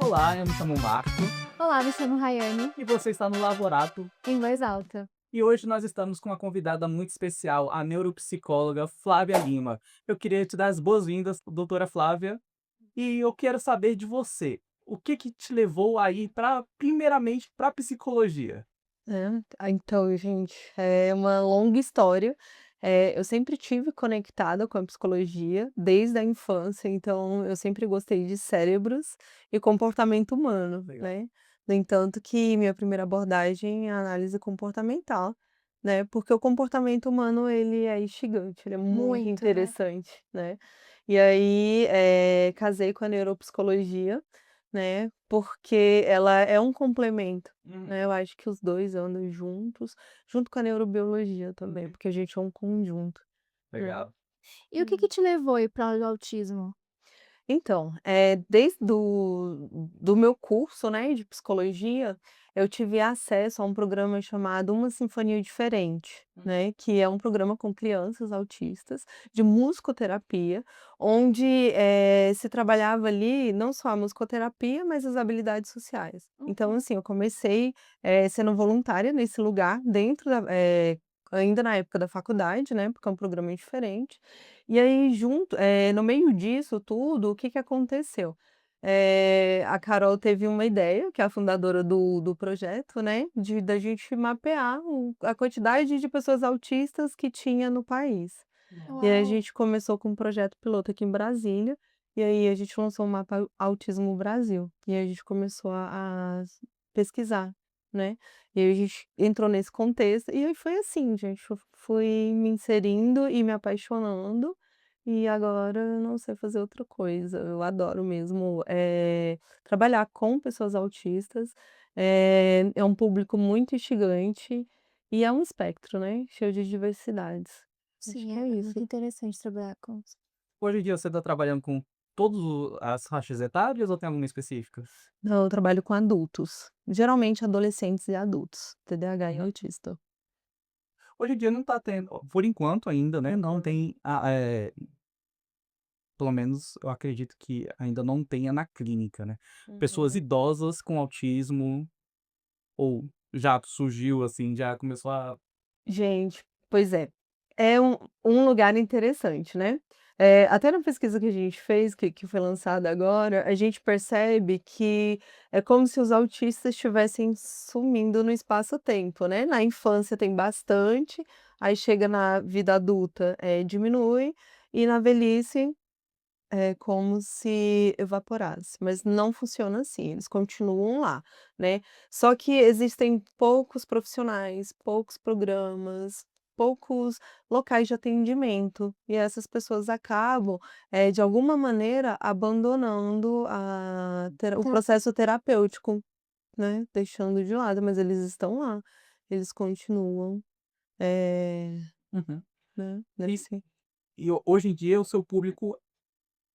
Olá, eu me chamo Marco Olá, me chamo Rayane, e você está no Lavorato. em voz alta. E hoje nós estamos com uma convidada muito especial, a neuropsicóloga Flávia Lima. Eu queria te dar as boas-vindas, doutora Flávia, e eu quero saber de você. O que que te levou a ir primeiramente para psicologia? Então, gente, é uma longa história. Eu sempre tive conectada com a psicologia desde a infância, então eu sempre gostei de cérebros e comportamento humano, Legal. né. No entanto que minha primeira abordagem é a análise comportamental, né, porque o comportamento humano ele é instigante, ele é muito Muito, né? interessante, né. E aí, casei com a neuropsicologia, né, porque ela é um complemento, Uhum, né, eu acho que os 2 andam juntos, junto com a neurobiologia também, uhum. porque a gente é um conjunto, né. Legal. E o que que te levou a ir para o autismo? Então, desde do meu curso, né, de psicologia, eu tive acesso a um programa chamado Uma Sinfonia Diferente, Hum. né, que é um programa com crianças autistas, de musicoterapia, onde, se trabalhava ali não só a musicoterapia, mas as habilidades sociais. Então, Uhum. assim, eu comecei, sendo voluntária nesse lugar, dentro ainda na época da faculdade, né, porque é um programa diferente. E aí no meio disso tudo, o que que aconteceu? A Carol teve uma ideia, que é a fundadora do projeto, né, da gente mapear a quantidade de pessoas autistas que tinha no país. E aí a Uau! gente começou com um projeto piloto aqui em Brasília, e aí a gente lançou o mapa Autismo Brasil, e aí a gente começou a pesquisar, né. E aí a gente entrou nesse contexto, e aí foi assim, gente, eu fui me inserindo e me apaixonando, e agora eu não sei fazer outra coisa. Eu adoro mesmo, trabalhar com pessoas autistas, é um público muito instigante, e é um espectro, né, cheio de diversidades. Acho Sim, que é é muito isso. interessante trabalhar com Hoje em dia você está trabalhando com todas as faixas etárias ou tem alguma específica? Não, eu trabalho com adultos, geralmente adolescentes e adultos, TDAH e Uhum. autista. Hoje em dia não está tendo, por enquanto ainda, né, não tem pelo menos eu acredito que ainda não tenha na clínica, né. Pessoas Uhum. idosas com autismo ou já surgiu, assim, já começou a Gente, pois é. É um lugar interessante, né. Até na pesquisa que a gente fez, que foi lançada agora, a gente percebe que é como se os autistas estivessem sumindo no espaço-tempo, né. Na infância tem bastante, aí chega na vida adulta, diminui, e na velhice é como se evaporasse, mas não funciona assim, eles continuam lá, né. Só que existem poucos profissionais, poucos programas, poucos locais de atendimento, e essas pessoas acabam, de alguma maneira, abandonando o tera processo terapêutico, né, deixando de lado, mas eles estão lá, eles continuam, eh, uhum. né, E nesse hoje em dia o seu público,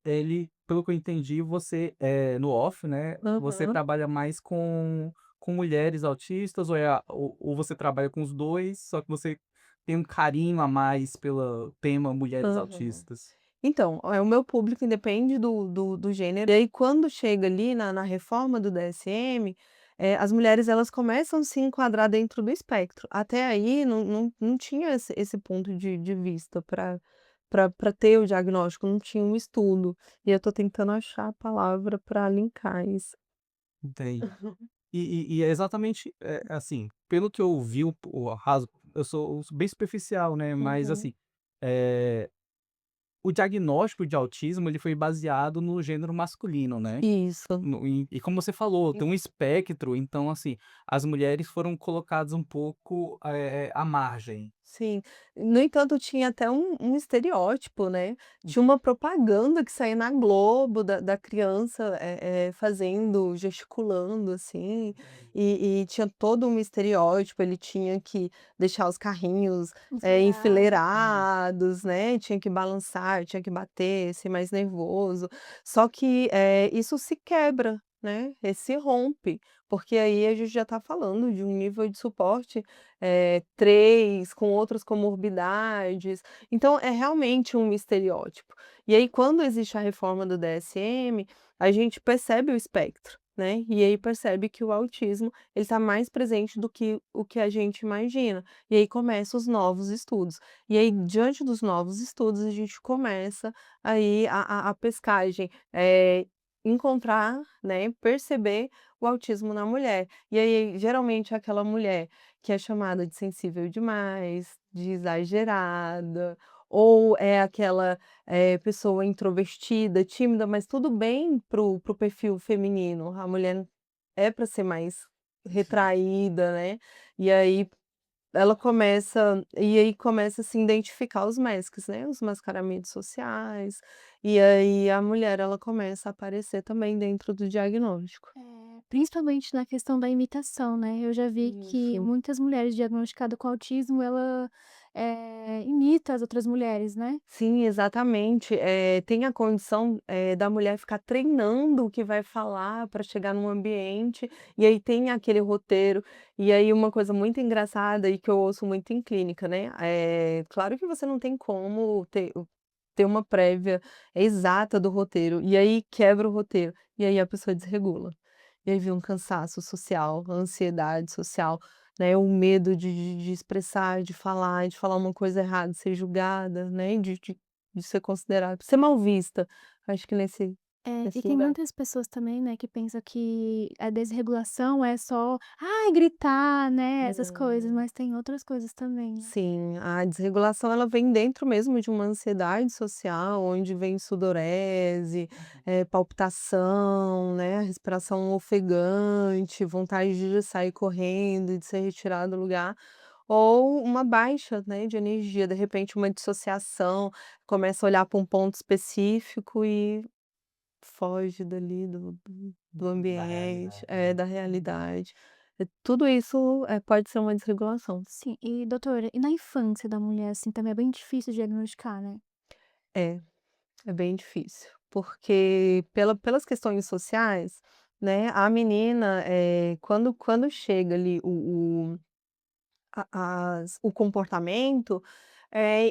ele, pelo que eu entendi, você, no off, né, você Aham, trabalha mais com mulheres autistas ou ou você trabalha com os 2 só que você tem um carinho a mais pelo tema mulheres aham. autistas? Então, o meu público independe do gênero, e aí quando chega ali na reforma do DSM, as mulheres elas começam a se enquadrar dentro do espectro. Até aí não tinha esse ponto de vista para ter o diagnóstico, não tinha um estudo. E eu tô tentando achar a palavra para linkar isso. Entendi. E é exatamente, assim, pelo que eu vi o raso eu sou bem superficial, né, mas Uhum. assim, eh o diagnóstico de autismo, ele foi baseado no gênero masculino, né. Isso. E como você falou, tem um espectro, então, assim, as mulheres foram colocadas um pouco, à margem. Sim. No entanto, tinha até um estereótipo, né, tinha uma propaganda que saía na Globo da criança, fazendo, gesticulando, assim, e tinha todo um estereótipo, ele tinha que deixar os carrinhos, enfileirado. Hum. enfileirados, né, tinha que balançar, tinha que bater, ser mais nervoso. Só que, isso se quebra, né, se rompe, porque aí a gente já está falando de um nível de suporte 3, com outras comorbidades, então é realmente um estereótipo. E aí quando existe a reforma do DSM, a gente percebe o espectro, né, e aí percebe que o autismo, ele tá mais presente do que o que a gente imagina. E aí começam os novos estudos. E aí, diante dos novos estudos, a gente começa aí a pescagem, encontrar, né, perceber o autismo na mulher. E aí, geralmente, é aquela mulher que é chamada de sensível demais, de exagerada, ou é aquela pessoa introvertida, tímida, mas tudo bem pro perfil feminino. A mulher é para ser mais retraída, né, e aí começa a se identificar os masks, né, os mascaramentos sociais, e aí a mulher ela começa a aparecer também dentro do diagnóstico. Principalmente na questão da imitação, né, eu já vi que Isso. muitas mulheres diagnosticadas com autismo, ela, imita as outras mulheres, né. Sim, exatamente. Tem a condição, da mulher ficar treinando o que vai falar para chegar num ambiente, e aí tem aquele roteiro. E aí uma coisa muito engraçada e que eu ouço muito em clínica, né, claro que você não tem como ter uma prévia exata do roteiro, e aí quebra o roteiro, e aí a pessoa desregula. E aí vem um cansaço social, ansiedade social, né, o medo de expressar, de falar uma coisa errada, ser julgada, né, de ser considerada ser mal vista, acho que E nesse tem lugar. muitas pessoas também, né, que pensam que a desregulação é só, ai, gritar, né, essas coisas, Não. mas tem outras coisas também, né. Sim, a desregulação ela vem dentro mesmo de uma ansiedade social, onde vem sudorese, palpitação, né, respiração ofegante, vontade de sair correndo e de ser retirado do lugar, ou uma baixa, né, de energia, de repente uma dissociação, começa a olhar para um ponto específico e foge dali do Da ambiente, realidade, né. da realidade. Tudo isso, pode ser uma desregulação. Sim, e doutora, e na infância da mulher, assim, também é bem difícil diagnosticar, né? É. É bem difícil, porque pelas questões sociais, né, a menina, quando chega ali o comportamento, é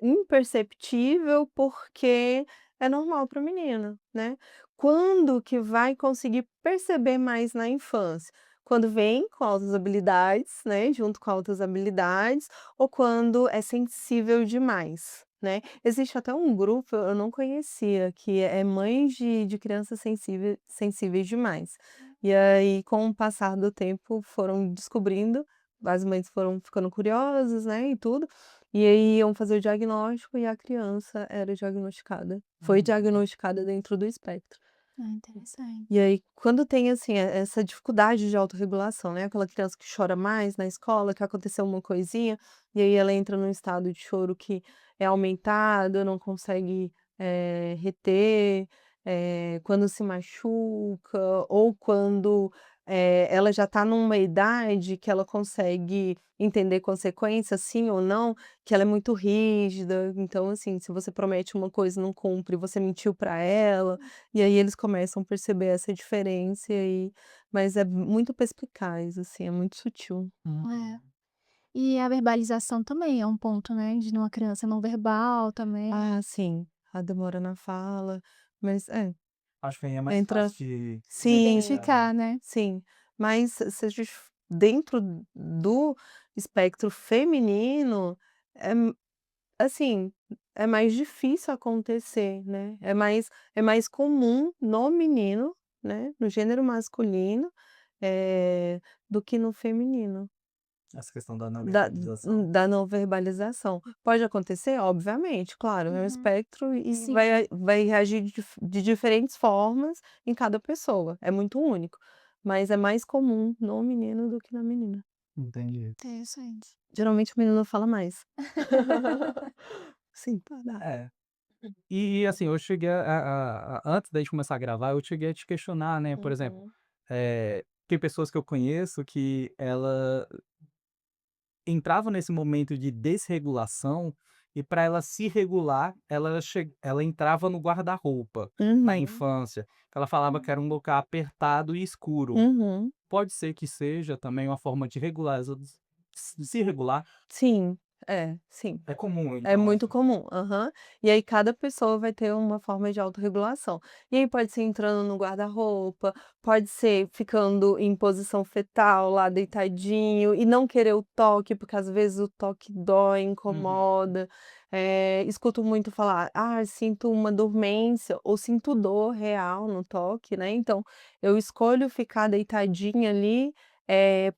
imperceptível, porque é normal para a menina, né. Quando que vai conseguir perceber mais na infância? Quando vem com altas habilidades, né, junto com altas habilidades, ou quando é sensível demais, né. Existe até um grupo, eu não conhecia, que é mães de crianças sensíveis demais. E aí, com o passar do tempo, foram descobrindo, as mães foram ficando curiosas, né, e tudo, e aí iam fazer o diagnóstico e a criança era diagnosticada. Foi Uhum. diagnosticada dentro do espectro. Ah, interessante. E aí, quando tem, assim, essa dificuldade de autorregulação, né, aquela criança que chora mais na escola, que aconteceu uma coisinha, e aí ela entra num estado de choro que é aumentado, não consegue, reter, quando se machuca ou quando, ela já está numa idade que ela consegue entender consequências, sim ou não, que ela é muito rígida. Então, assim, se você promete uma coisa e não cumpre, você mentiu para ela, e aí eles começam a perceber essa diferença, e aí mas é muito perspicaz, assim, é muito sutil. É. Uhum. E a verbalização também é um ponto, né, de uma criança não verbal também. Ah, sim, a demora na fala, mas Acho que aí é mais entra fácil de sim, identificar, né. Identificar, né. sim, mas se a gente dentro do espectro feminino, é assim, é mais difícil acontecer, né, é mais comum no menino, né, no gênero masculino, do que no feminino. Essa questão da não Da verbalização. da não verbalização. Pode acontecer? Obviamente, claro, é um Uhum. espectro e Sim, vai reagir de diferentes formas em cada pessoa, é muito único, mas é mais comum no menino do que na menina. Entendi. interessante. Geralmente o menino fala mais. Sim, para. É. E assim, eu cheguei antes da gente começar a gravar, eu cheguei a te questionar, né, por exemplo, Uhum. tem pessoas que eu conheço que ela entrava nesse momento de desregulação, e para ela se regular, ela entrava no guarda-roupa, na Uhum. infância, que ela falava que era um lugar apertado e escuro. Uhum. Pode ser que seja também uma forma de regular se regular? Sim. sim. É comum, É então, muito assim. comum, aham. E aí cada pessoa vai ter uma forma de autorregulação. E aí pode ser entrando no guarda-roupa, pode ser ficando em posição fetal lá deitadinho e não querer o toque, porque às vezes o toque dói, Uhum. incomoda. Escuto muito falar: "Ah, sinto uma dormência", ou "Sinto dor real no toque", né. Então, eu escolho ficar deitadinha ali,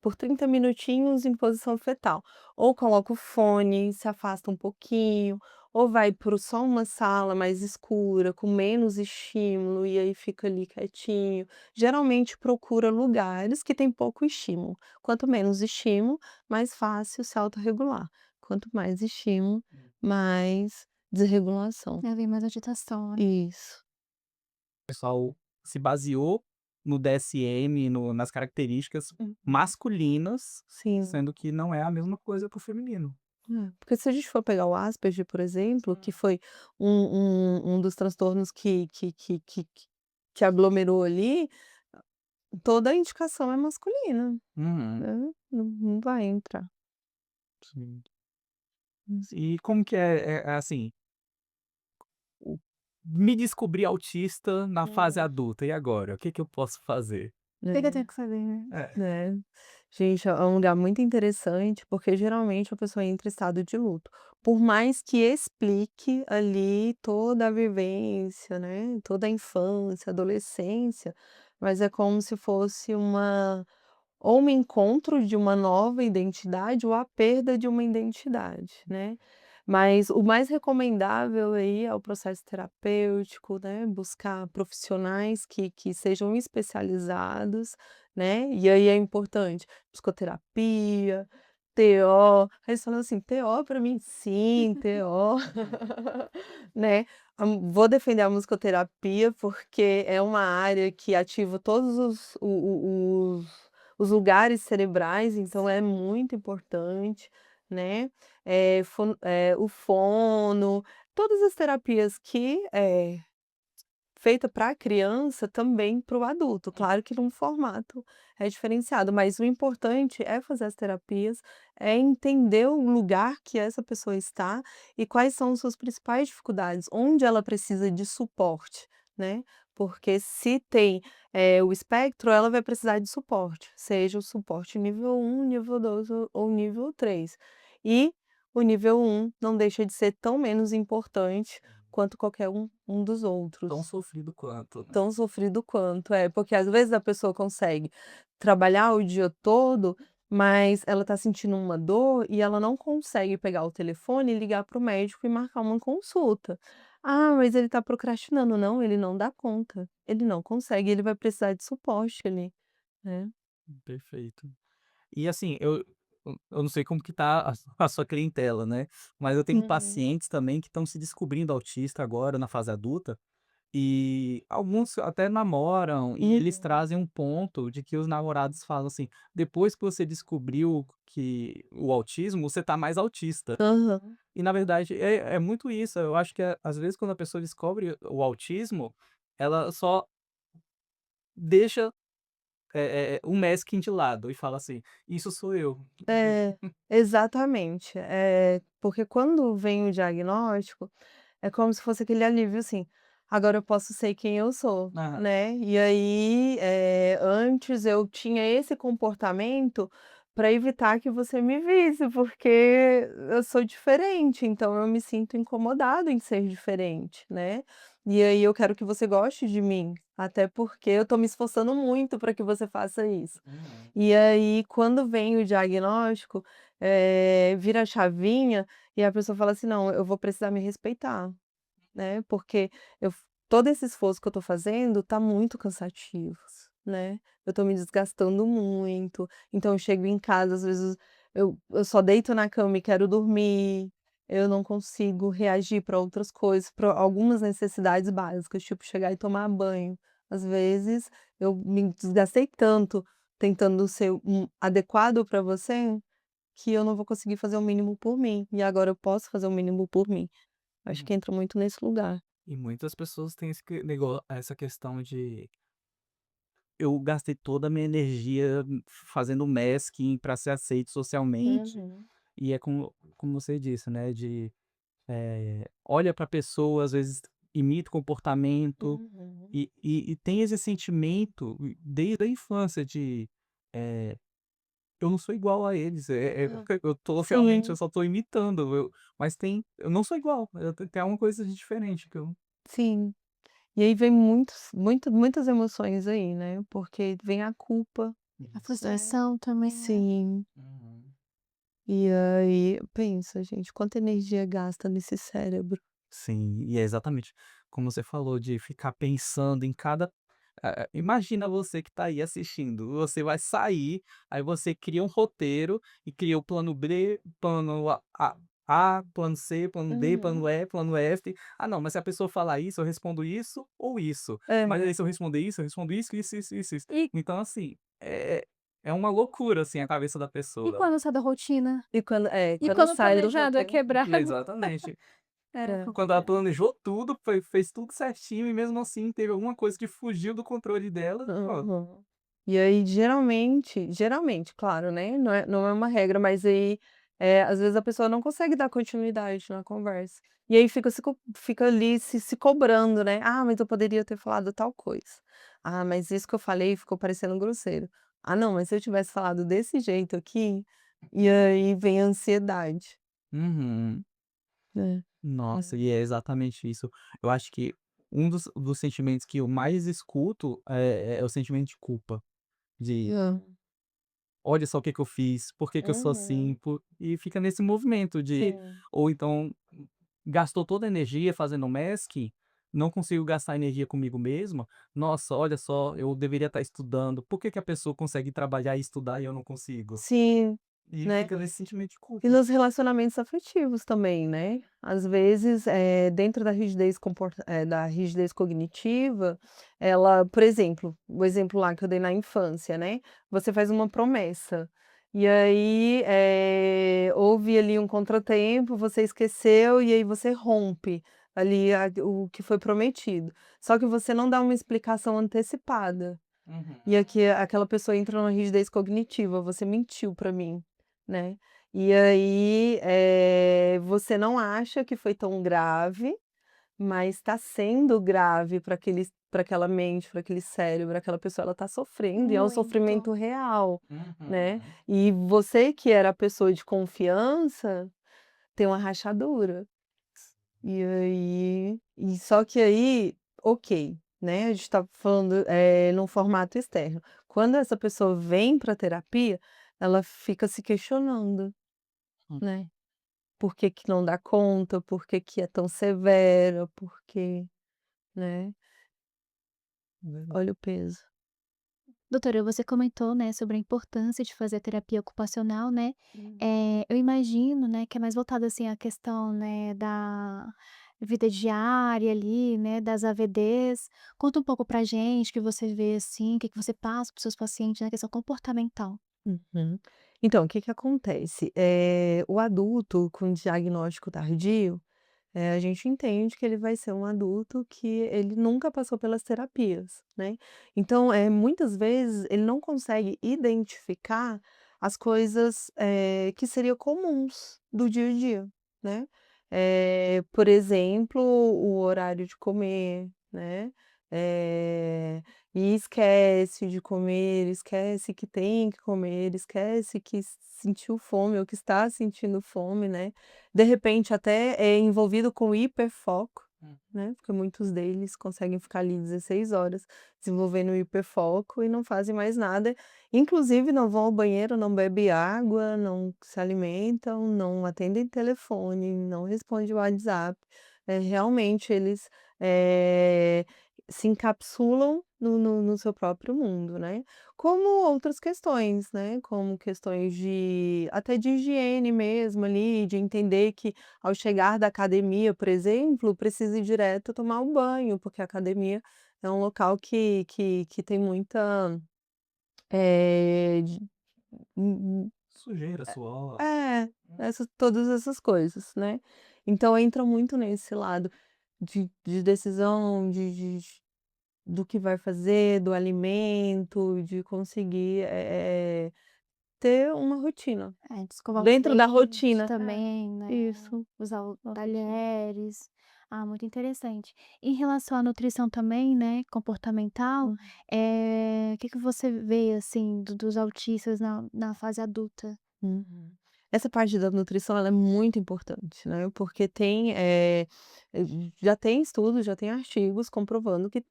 por 30 minutinhos em posição fetal. Ou coloca o fone, se afasta um pouquinho, ou vai para só uma sala mais escura, com menos estímulo, e aí fica ali quietinho. Geralmente procura lugares que tem pouco estímulo. Quanto menos estímulo, mais fácil se autorregular. Quanto mais estímulo, mais desregulação. Aí vem mais agitação, né. Isso. O pessoal se baseou no DSM, nas características Uhum. masculinas, Sim. sendo que não é a mesma coisa para o feminino. Porque se a gente for pegar o Asperger, por exemplo, que foi um dos transtornos que aglomerou ali, toda a indicação é masculina, Uhum, né, não vai entrar. sim. Hum. E como que é assim, o me descobri autista na fase Uhum. adulta, e agora? O que que eu posso fazer? O que que eu É, tenho que fazer, né. É. né. Gente, é um lugar muito interessante, porque geralmente a pessoa entra em estado de luto. Por mais que explique ali toda a vivência, né, toda a infância, adolescência, mas é como se fosse ou um encontro de uma nova identidade ou a perda de uma identidade, né. Mas o mais recomendável aí é o processo terapêutico, né, buscar profissionais que sejam especializados, né, e aí é importante psicoterapia, TO, aí eles falam assim: "TO pra mim?" "Sim, TO", né. Vou defender a musicoterapia, porque é uma área que ativa todos os lugares cerebrais, então é muito importante, né. O fono, todas as terapias que feita para a criança, também para o adulto, claro que num formato é diferenciado, mas o importante é fazer as terapias, é entender o lugar que essa pessoa está e quais são suas principais dificuldades, onde ela precisa de suporte, né. Porque se tem, o espectro, ela vai precisar de suporte, seja o suporte nível um, nível 2 ou nível 3. E o nível um não deixa de ser tão menos importante quanto qualquer um dos Tão outros. sofrido quanto, né. Tão sofrido quanto. É, porque às vezes a pessoa consegue trabalhar o dia todo, mas ela tá sentindo uma dor e ela não consegue pegar o telefone e ligar para o médico e marcar uma consulta. "Ah, mas ele tá procrastinando". Não, ele não dá conta. Ele não consegue, ele vai precisar de suporte ali, né. Perfeito. E assim, eu não sei como que tá a sua clientela, né, mas eu tenho Uhum. pacientes também que estão se descobrindo autista agora na fase adulta, e alguns até namoram, e eles Uhum. trazem um ponto de que os namorados falam assim: "Depois que você descobriu que o autismo, você tá mais autista". Aham. E na verdade é muito isso, eu acho que, às vezes, quando a pessoa descobre o autismo, ela só deixa, o masking de lado e fala assim: "Isso sou eu". É, exatamente. Porque quando vem o diagnóstico, é como se fosse aquele alívio, assim: "Agora eu posso ser quem eu sou", Aham. né. E aí, antes eu tinha esse comportamento para evitar que você me visse, porque eu sou diferente, então eu me sinto incomodado em ser diferente, né. E aí eu quero que você goste de mim, até porque eu tô me esforçando muito para que você faça isso. Uhum. E aí, quando vem o diagnóstico, vira a chavinha e a pessoa fala assim: "Não, eu vou precisar me respeitar", né, porque todo esse esforço que eu tô fazendo tá muito cansativo, né. Eu tô me desgastando muito, então eu chego em casa, às vezes, eu só deito na cama e quero dormir, eu não consigo reagir para outras coisas, para algumas necessidades básicas, tipo chegar e tomar banho. Às vezes, eu me desgastei tanto tentando ser adequado para você, que eu não vou conseguir fazer o mínimo por mim, e agora eu posso fazer o mínimo por mim. Acho Uhum. que entra muito nesse lugar. E muitas pessoas têm essa questão de: "Eu gastei toda a minha energia fazendo masking para ser aceito socialmente, Uhum. E é como você disse, né, olha pra pessoa, às vezes imita o comportamento, Uhum. e tem esse sentimento desde a infância de, eh, eu não sou igual a eles, Hã. eu tô realmente eu Sim, só tô imitando, mas eu não sou igual, tem alguma coisa de diferente que eu. sim. E aí vem muitas emoções aí, né, porque vem a culpa, A Isso. né. frustração também, né. Sim. Uhum. E aí, pensa gente, quanta energia gasta nesse cérebro. Sim, e é exatamente como você falou, de ficar pensando em cada imagina você que tá aí assistindo, você vai sair, aí você cria um roteiro e cria o plano B, plano plano C, plano D, plano Uhum. E, plano F. "Ah não, mas se a pessoa falar isso, eu respondo isso ou isso. Mas É. aí se eu responder isso, eu respondo isso, isso". E Então assim, é uma loucura, assim, a cabeça da e pessoa. quando sai da rotina? E E quando quando o sai do planejado é roteiro quebrado? Exatamente. É é. Quando ela complicado. planejou tudo, fez tudo certinho e mesmo assim teve alguma coisa que fugiu do controle dela, ó. Aham. E aí geralmente, claro, né, não é uma regra, mas aí, às vezes a pessoa não consegue dar continuidade na conversa. E aí fica ali se cobrando, né, "Ah, mas eu poderia ter falado tal coisa. Ah, mas isso que eu falei ficou parecendo grosseiro. Ah não, mas se eu tivesse falado desse jeito aqui", e aí vem a ansiedade, Uhum. né. Nossa, É. e é exatamente isso. Eu acho que um dos sentimentos que eu mais escuto é o sentimento de culpa, de: Hã. "Olha só o que que eu fiz, por que que eu sou assim?", Uhum. e fica nesse movimento de Sim. ou então gastou toda a energia fazendo mask, não consigo gastar energia comigo mesma. "Nossa, olha só, eu deveria estar estudando, por que que a pessoa consegue trabalhar e estudar e eu não consigo?". Sim, E né. fica nesse sentimento de E culpa. nos relacionamentos afetivos também, né. Às vezes, dentro da rigidez cognitiva, ela por exemplo, o exemplo lá que eu dei na infância, né, você faz uma promessa, e aí, houve ali um contratempo, você esqueceu e aí você rompe ali o que foi prometido. Só que você não dá uma explicação antecipada. Uhum. E aqui aquela pessoa entra numa rigidez cognitiva, "Você mentiu pra mim", né. E aí, você não acha que foi tão grave, mas tá sendo grave para aquela mente, para aquele cérebro, aquela pessoa ela tá sofrendo e é um Muito. sofrimento real, né. Uhum. E você que era a pessoa de confiança, tem uma rachadura. Só que aí, ok, né, a gente tá falando, num formato externo. Quando essa pessoa vem pra terapia, ela fica se questionando, Hum. né. Por que que não dá conta, por que que é tão severa, por que, né. Olha o peso. Doutora, você comentou, né, sobre a importância de fazer a terapia ocupacional, né. Hum. Eu imagino, né, que é mais voltado, assim, à questão, né, da vida diária ali, né, das AVDs. Conta um pouco pra gente o que você vê, assim, o que que você passa para os seus pacientes na questão comportamental. Uhum. Então, o que que acontece, o adulto com diagnóstico tardio, a gente entende que ele vai ser um adulto que ele nunca passou pelas terapias, né. Então, muitas vezes ele não consegue identificar as coisas, que seriam comuns do dia a dia, né. Por exemplo, o horário de comer, né, e esquece de comer, esquece que tem que comer, esquece que sentiu fome ou que está sentindo fome, né. De repente até é envolvido com hiperfoco, Hum. né, porque muitos deles conseguem ficar ali 16 horas desenvolvendo hiperfoco e não fazem mais nada, inclusive não vão ao banheiro, não bebe água, não se alimentam, não atendem telefone, não respondem o WhatsApp. Realmente eles, se encapsulam no seu próprio mundo, né. Como outras questões, né, como questões de até de higiene mesmo ali, de entender que ao chegar da academia, por exemplo, precisa ir direto tomar um banho, porque a academia é um local que tem muita, de Sujeira, suor. é, todas essas coisas, né. Então entra muito nesse lado de decisão, do que vai fazer, do alimento, de conseguir, ter uma rotina, É, de escovar os dentro da dentes rotina. também, né, Isso, usar o uma rotina. talheres. Ah, muito interessante. Em relação à nutrição também, né, comportamental, Hum. o que que você vê, assim, dos autistas na fase adulta? Uhum. Essa parte da nutrição ela é muito importante, né, porque já tem estudos, já tem artigos comprovando que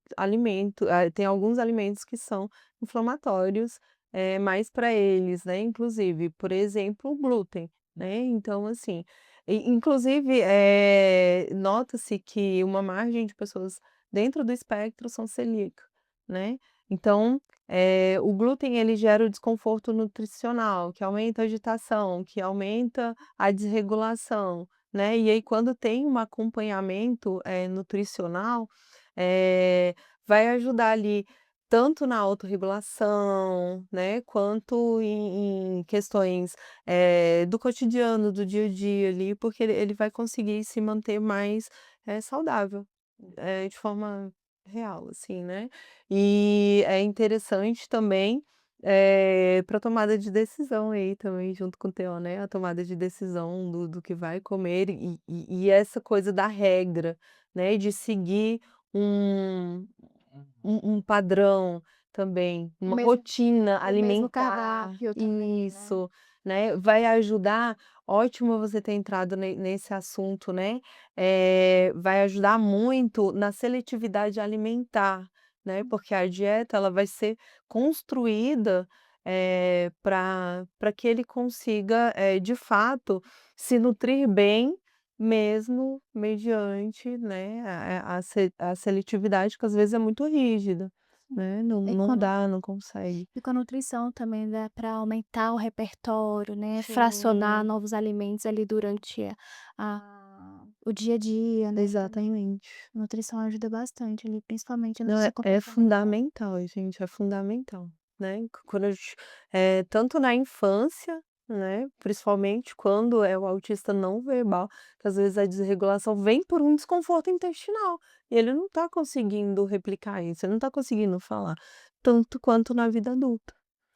tem alguns alimentos que são inflamatórios, mais para eles, né, inclusive, por exemplo, o glúten, né, então assim, inclusive, nota-se que uma margem de pessoas dentro do espectro são celíacas, né, então o glúten ele gera o desconforto nutricional, que aumenta a agitação, que aumenta a desregulação, né, e aí quando tem um acompanhamento, nutricional, eh, vai ajudar ali tanto na autorregulação, né, quanto em questões, do cotidiano, do dia a dia ali, porque ele vai conseguir se manter mais, saudável, de forma real, assim, né. E é interessante também, pra tomada de decisão aí também junto com o TO, né, a tomada de decisão do que vai comer e essa coisa da regra, né, de seguir um um padrão também, O uma mesmo rotina o mesmo alimentar. cardápio também, né. Isso, né, vai ajudar ótimo você ter entrado nesse assunto, né, vai ajudar muito na seletividade alimentar, né, porque a dieta ela vai ser construída, para que ele consiga, de fato, se nutrir bem, mesmo mediante, né, a seletividade que às vezes é muito rígida, né, E não quando dá, não consegue. E com a nutrição também dá para aumentar o repertório, né, fracionar Sim, novos alimentos ali durante o dia a dia, né, também. exatamente. A nutrição ajuda bastante ali, principalmente a Não, nutrição é comportamental. fundamental, gente, é fundamental, né, quando a gente tanto na infância, né, principalmente quando é o autista não verbal, que às vezes a desregulação vem por um desconforto intestinal, e ele não está conseguindo replicar isso, ele não está conseguindo falar, tanto quanto na vida adulta.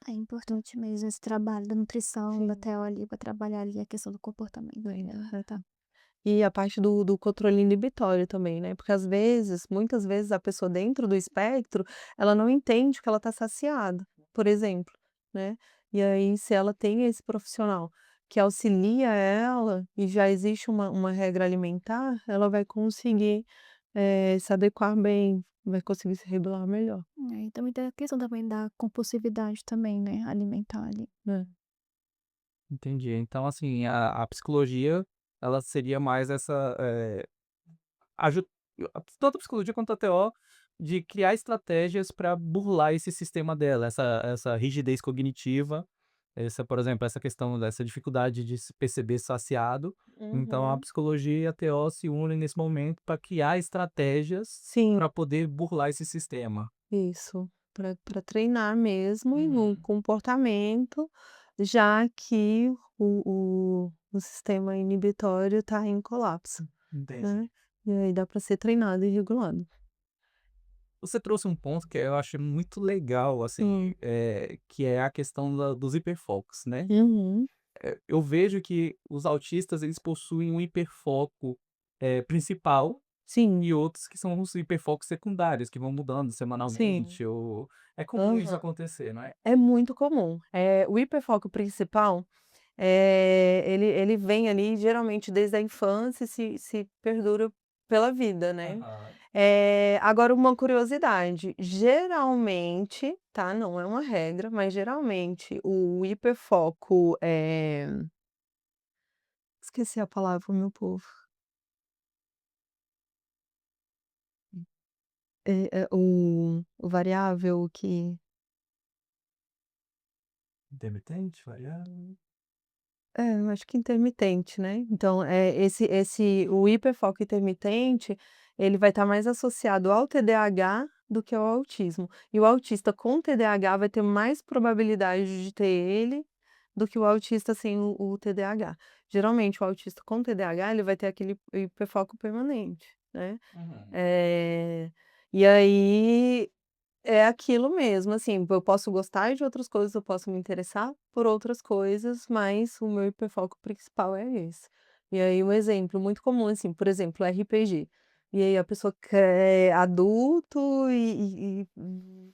É importante mesmo esse trabalho da nutrição, da Sim. TO ali, para trabalhar ali a questão do comportamento, Ainda, né. tá. E a parte do controle inibitório também, né, porque às vezes, muitas vezes a pessoa dentro do espectro, ela não entende que ela está saciada, por exemplo, né. E aí se ela tem esse profissional que auxilia ela e já existe uma regra alimentar, ela vai conseguir, se adequar bem, vai conseguir se regular melhor, E também tem a questão também da compulsividade também, né, alimentar ali. né. Entendi. Então, assim, a psicologia, ela seria mais essa, aju tanto a psicologia quanto a TO, de criar estratégias para burlar esse sistema dela, essa rigidez cognitiva, por exemplo, essa questão dessa dificuldade de se perceber saciado. Então a Uhum. psicologia e a TO se unem nesse momento para criar estratégias Sim. para poder burlar esse sistema. Isso, para treinar mesmo e no Uhum. comportamento, já que o sistema inibitório está em colapso, né. Entendi. E aí dá para ser treinado e regulado. Você trouxe um ponto que eu achei muito legal, assim, Hum. que é a questão dos hiperfocos, né. Uhum. Eu vejo que os autistas eles possuem um hiperfoco, principal Sim, e outros que são os hiperfocos secundários, que vão mudando sim. semanalmente ou é comum isso Aham. acontecer, não é? É muito comum. O hiperfoco principal, ele vem ali geralmente desde a infância e se perdura pela vida, né. Aham. Agora uma curiosidade, geralmente, tá, não é uma regra, mas geralmente o hiperfoco, esqueci a palavra, meu povo. O variável que Intermitente, variável. eu acho que intermitente, né. Então, o hiperfoco intermitente, ele vai estar mais associado ao TDAH do que ao autismo. E o autista com TDAH vai ter mais probabilidade de ter ele, do que o autista sem o TDAH. Geralmente o autista com TDAH, ele vai ter aquele hiperfoco permanente, né. Uhum. Eh, e aí é aquilo mesmo, assim, eu posso gostar de outras coisas, eu posso me interessar por outras coisas, mas o meu hiperfoco principal é esse. E aí um exemplo muito comum, assim, por exemplo, RPG. E aí a pessoa é adulto e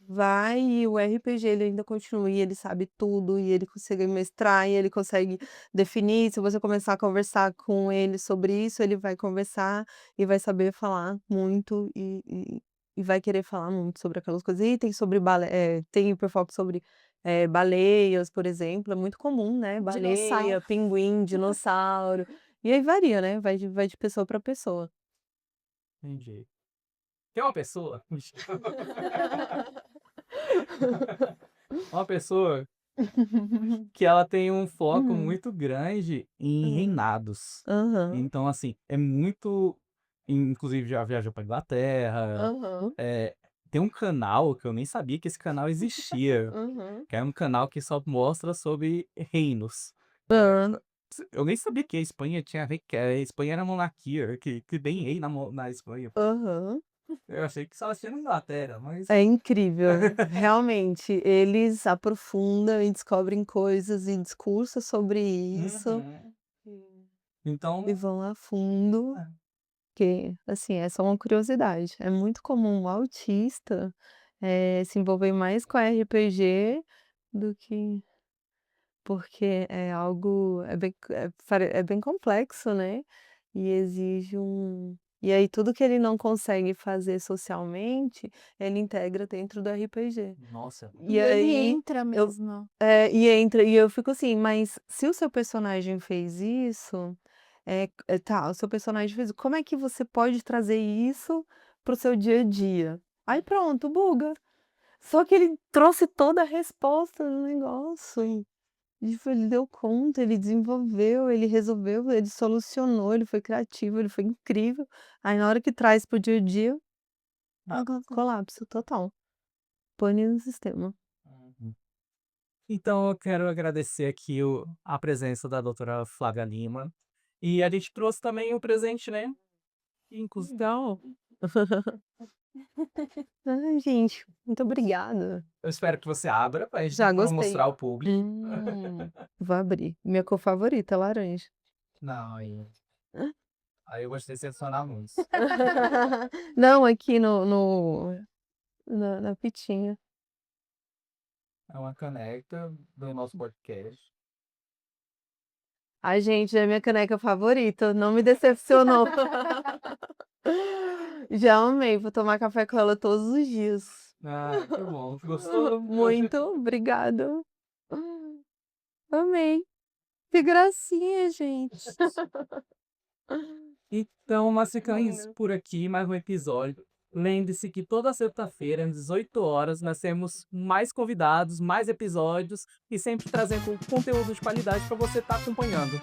vai e o RPG ele ainda continua e ele sabe tudo e ele consegue mestrar e ele consegue definir, se você começar a conversar com ele sobre isso, ele vai conversar e vai saber falar muito e vai querer falar muito sobre aquelas coisas. E tem sobre tem hiperfoco sobre, baleias, por exemplo, é muito comum, né, Dinossauro. baleia, pinguim, dinossauro, e aí varia, né, vai de pessoa para pessoa. Entendi. Tem uma pessoa uma pessoa que ela tem um foco Hum. muito grande em Hum. reinados. Aham, Então, assim, é muito inclusive já viajou pra Inglaterra, aham, tem um canal que eu nem sabia que esse canal existia, aham. que é um canal que só mostra sobre reinos. Hã. Eu nem sabia que a Espanha tinha rei, que a Espanha era monarquia, que tem rei na Espanha. Aham. Eu achei que só tinha na Inglaterra, mas É incrível, realmente, eles aprofundam e descobrem coisas e discursos sobre isso, Uhum. e Então, vão a fundo, é. que, assim, é só uma curiosidade, é muito comum o autista, se envolver mais com RPG do que porque é algo é bem complexo, né, e exige e aí tudo que ele não consegue fazer socialmente, ele integra dentro do RPG. Nossa. E E ele aí entra eu mesmo. e eu fico assim: "Mas se o seu personagem fez isso, tá, o seu personagem fez, como é que você pode trazer isso para o seu dia a dia?". Aí pronto, buga. Só que ele trouxe toda a resposta do negócio. Ele deu conta, ele desenvolveu, ele resolveu, ele solucionou, ele foi criativo, ele foi incrível. Aí na hora que traz para o dia a dia, Ah, colapso total, pane no sistema. uhum. Então eu quero agradecer aqui a presença da doutora Flávia Lima. E a gente trouxe também um presente, né? Inclusive, Legal. Ai gente, muito obrigada. eu espero que você abra Já pra gostei. mostrar ao público. Vou abrir. Minha cor favorita é laranja. Não, aí eu vou te decepcionar muito. Não, aqui na fitinha. É uma caneca do nosso podcast. Ai gente, é a minha caneca favorita, não me decepcionou. Já amei, vou tomar café com ela todos os dias. Ah, que bom. Gostou? Muito obrigada. Amei. Que gracinha, gente. Então, nós ficamos Menina. por aqui, mais um episódio. Lembre-se que toda sexta-feira, às 18 horas, nós temos mais convidados, mais episódios e sempre trazendo conteúdo de qualidade para você estar acompanhando.